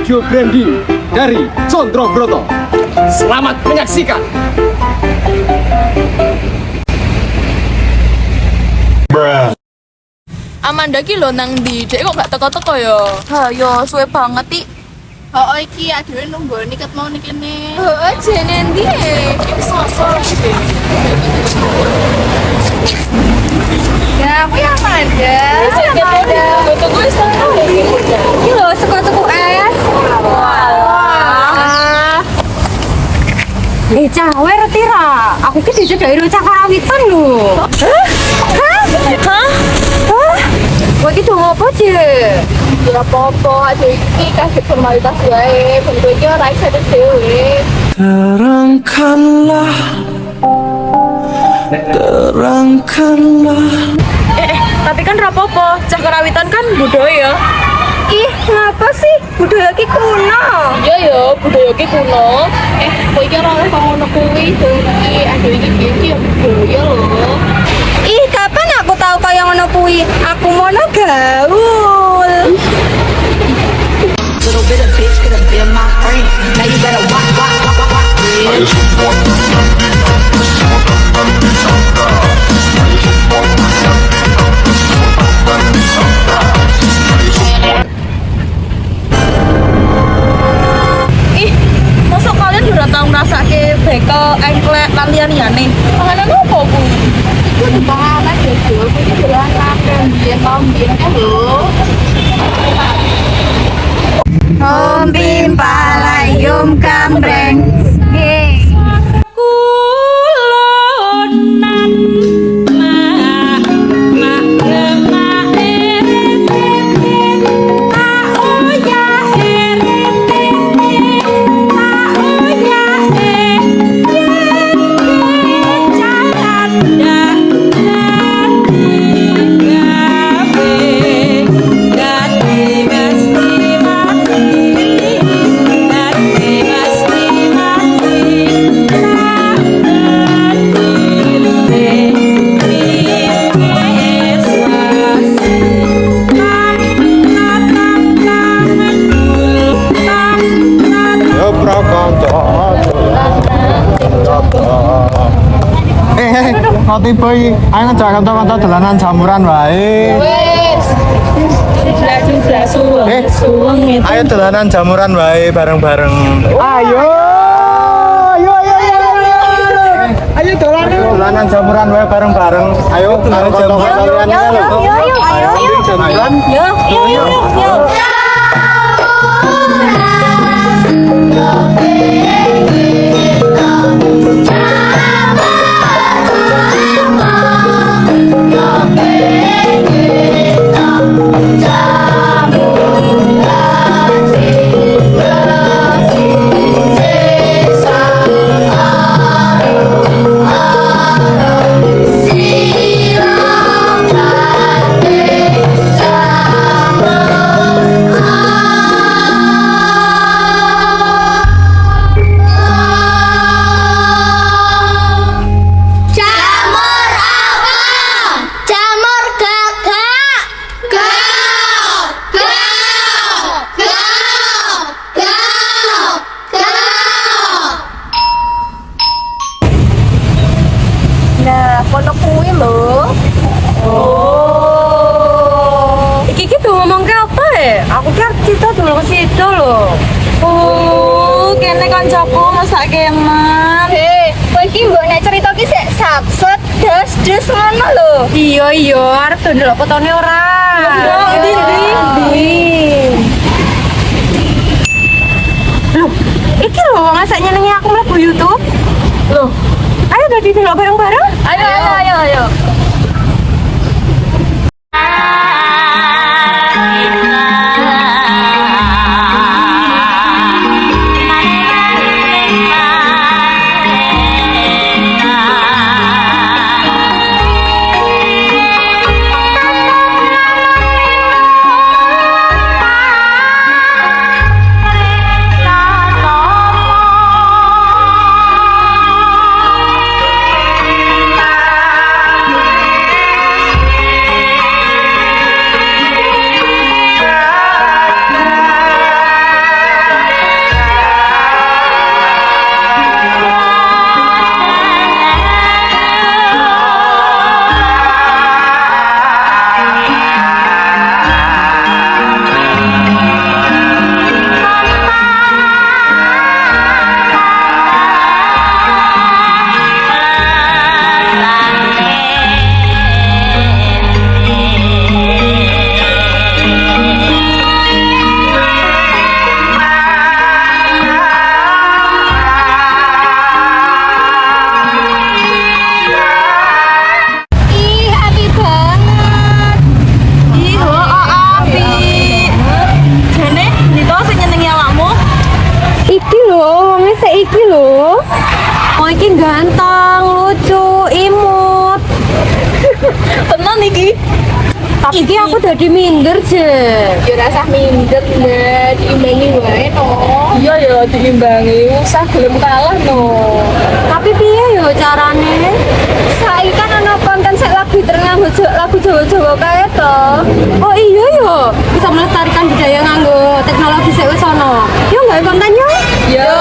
video branding dari Condro Broto. Selamat menyaksikan. Amanda ki lho nang ndi? Dek kok gak teko-teko ya? Ha yo suwe banget iki. Oh iki adewe nunggu niket mau nih kene. Heeh, jene ndi? Iki sosor iki. Ya, aku yang Amanda. Tunggu wis Iki lho tuku es. Cawe roti ra. Aku ki dijodai rocak karawitan lho. Hah? Kowe iki dong apa, Cek? ya apa-apa, ada iki kasih formalitas wae. Ben kowe iki ora iso dhewe. Terangkanlah, terangkanlah. Tapi kan rapopo, cah karawitan kan budaya. Ih, ngapa sih? Budaya ki kuno. Iya ya, budaya ki kuno. Kowe iki ora oleh ngono kuwi, iki ada iki ya budaya lho. Ih, kapan aku tahu kaya ngono kuwi? Aku mono gaul. Little bit of bitch could have been my friend. Now you better walk, walk, walk, walk, walk. Yeah. Ih, masa kalian udah tahu ngrasake bekel, engklek, lan liyan-liyane? Panganan apa ku? Iku di panganan ya, Jo. Kowe iki dolan makan biyen biyen kan lho. Ombim palayum kambreng. Kau tipe ayo ngejak kanca-kanca dolanan jamuran wae. Wes. Ayo dolanan jamuran wae bareng-bareng. Ayo. Ayo dolanan jamuran wae bareng-bareng. Ayo dolanan jamuran kalian Yuk. Nah, kono kuwi lho. Oh. Iki ki ngomong ke apa ya? Aku ki cerita dulu ke situ lho. Oh, kene kancaku masak keman. Kowe iki mbok nek cerita ki sik sapset das ngono lho. Iya, arep ndelok fotone ora. Ndi. Loh, iki lho ngasaknya nyenengi aku mlebu YouTube. Loh, ayo udah didelok bareng-bareng. Ayo. Nah, Iki aku dadi minder, Je. Ya rasa minder mbak, diimbangi wae no. Iya ya diimbangi, usah gelem kalah no. Tapi piye yo carane? Saiki kan ana konten sek lagu nganggo lagu Jawa-Jawa kae to. Oh iya yo, bisa melestarikan budaya nganggo teknologi sik wis ono. Yo gawe konten yo. Yo.